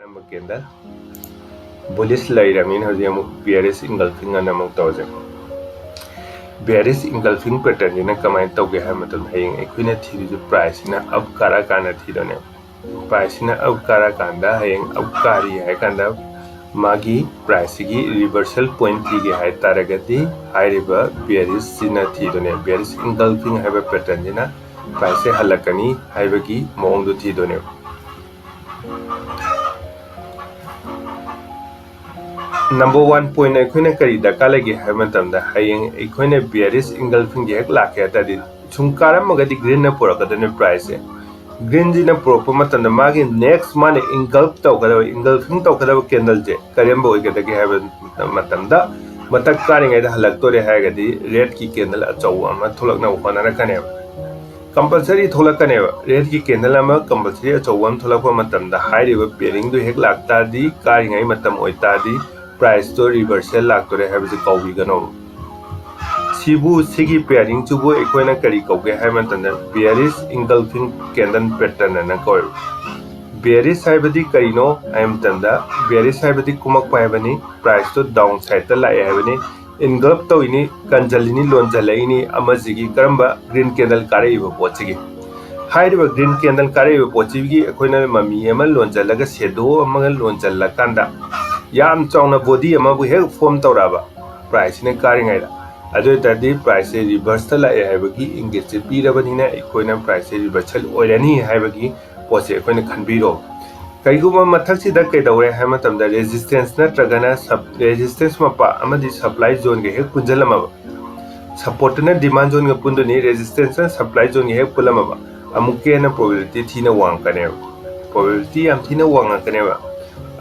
Number candle bullish layramin hoji amuk bearish engulfing ana amuk tawje bearish engulfing pattern ni na kamai tawge ha matam hayeng ekhina thiri price na up kara kana thidone price na up kara kanda hayeng up kari hai kanda magi price gi reversal point thi ge hai taragati hairiba bearish sina thidone bearish engulfing haiba pattern ni na price halakani haiba gi mong du thidone Number 1 point I kari daka lagi hai matamda hayeng I bearish engulfing ge hek lakhe tadi chungkara magadi green na pura kadane price green ji na proper matamda magi next man engulf taw kada engulfing taw kada candle je karemba oi kada ge hai matamda matak kari ngai da halak tore hai gadi red ki candle achaw ama tholak na upana na kane compulsory tholak kane red ki candle ama compulsory achaw am tholak pa matamda high river pairing do hek lakta di kari ngai matam oi ta di price to reversal laktore habse kaubi gano sibu sigi pairing chubo ekoina kari kauge hai matanda bearish engulfing candle pattern na koi bearish haibadi karino am tanda bearish haibadi kumak paibani price to downside ta lai haibani engulf to ini kanjalini lonjalaini amajigi karamba green candle kare ibo pochigi hairiba green candle kare ibo pochigi ekoina mami ama lonjalaga shadow amaga lonjalla kanda yam chawna body ama bu hek form tawraba price ne kari ngai da adu tadi price reverse ta lai haibagi engage pirabani na ikoina price reversal oirani haibagi pose ikoina khanbiro kaiguma mathak si da kai dawre ha matam da resistance na tragana sub resistance mapa amadi supply zone ge hek punjalama support na demand zone ge punduni resistance na supply zone ge hek pulama amuke na probability thina wang kane probability am thina wang kane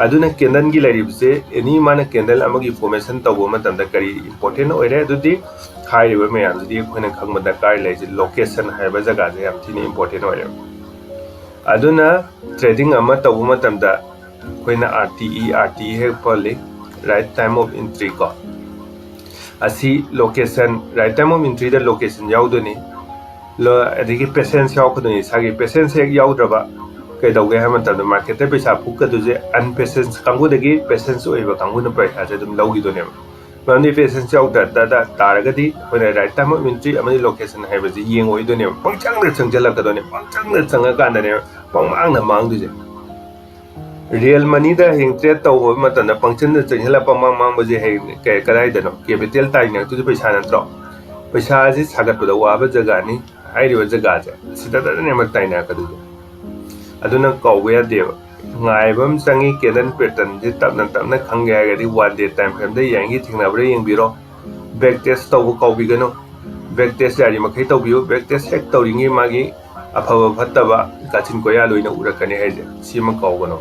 aduna candle gi laribse any mana candle amagi formation tawbo matamda kari important oire adudi haiba mayam di khona khangmada kar laiji location haiba jaga je am thini important oire aduna trading ama tawbo matamda khoina RTE he pole right time of entry ko asi location right time of entry da location yauduni lo adigi patience yaukuduni sagi patience ek yaudraba kai dauge ha matamda market ta paisa phukka duje unpatience kangu dagi patience oiba kangu na paisa je dum laugi done mani patience yaw da taragadi hoina right time of entry amani location ha baji yeng oi done pangchang na changjala ka done pangchang na changa ka ne pangmang na mang duje real money da heng trade taw matamda pangchan na changjala pangmang mang baje he kai kadai da no capital tai na tu paisa na tro paisa ji sagat da wa ba jaga ni ai ri wa jaga je sida da ne ma tai na ka duje aduna kauwe deva ngaibam sangi candle pattern ji tapna khangge agadi 1 day time frame da yangi thingna bre yengbiro back test taw kaubi gano back test yari makai taw biyo back test hek tawringi magi afaba phattaba kachin koya loina urakani haije sima kaugano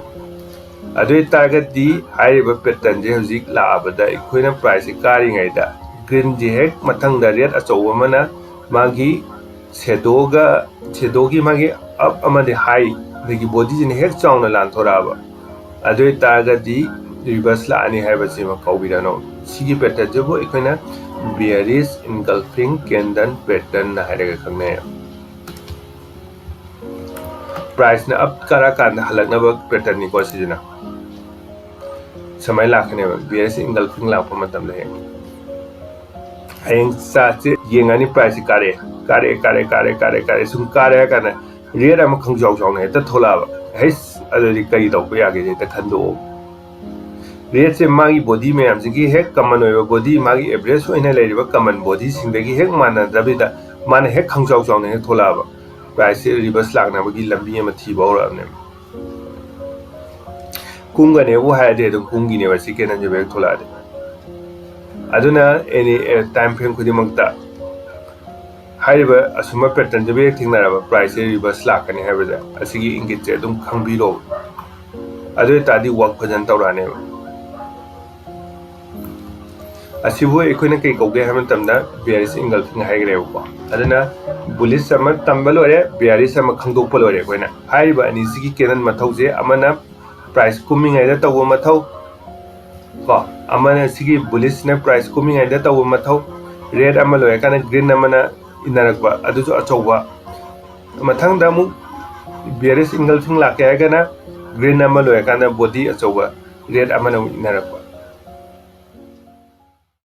adui target di haiba pattern je hojik la abada ikhoina price kari ngai da green ji hek mathang da red achaw mana magi sedogi magi up amade high the body in heck chong lan thoraba adu targadi reverse la ani haiba sima kaubirano sigi pattern jabo ikona bearish engulfing candle pattern na hairaga khangne price na up kara kan halakna ba pattern ni ko sijina samai lakhne ba bearish engulfing la pa matam le hayeng sa che yengani price kare sum kare kana real am khang jaw jaw ne ta thola ba hais adari kai daw ko yage je ta khando real se magi body me am ji hek common oi body magi average oina lai ba common body sing de gi hek mana dabida mana hek khang jaw jaw ne thola ba price reverse lak na ba gi lambi ma thi ba ra ne kunga ne wo ha de dum kungi ne ba si ke na je be thola de aduna any time frame khudi makta haiba asuma pattern je be thingnaraba price reverse lakani haiba asigi ingit je dum khangbiro adu tadi work phajan tawrane asibu ekoina kai kauge haman tamda bearish engulfing haigre ko aduna bullish sama tambal ore bearish sama khangdok pal ore koina haiba ani sigi kenan mathau je amana price coming ai da taw mathau ko amana sigi bullish na price coming ai da taw mathau red amal ore kana green amana inarakba aduju achowa mathang da mu bearish engulfing la ka gana green ama loya kana body achauba red ama na inarapa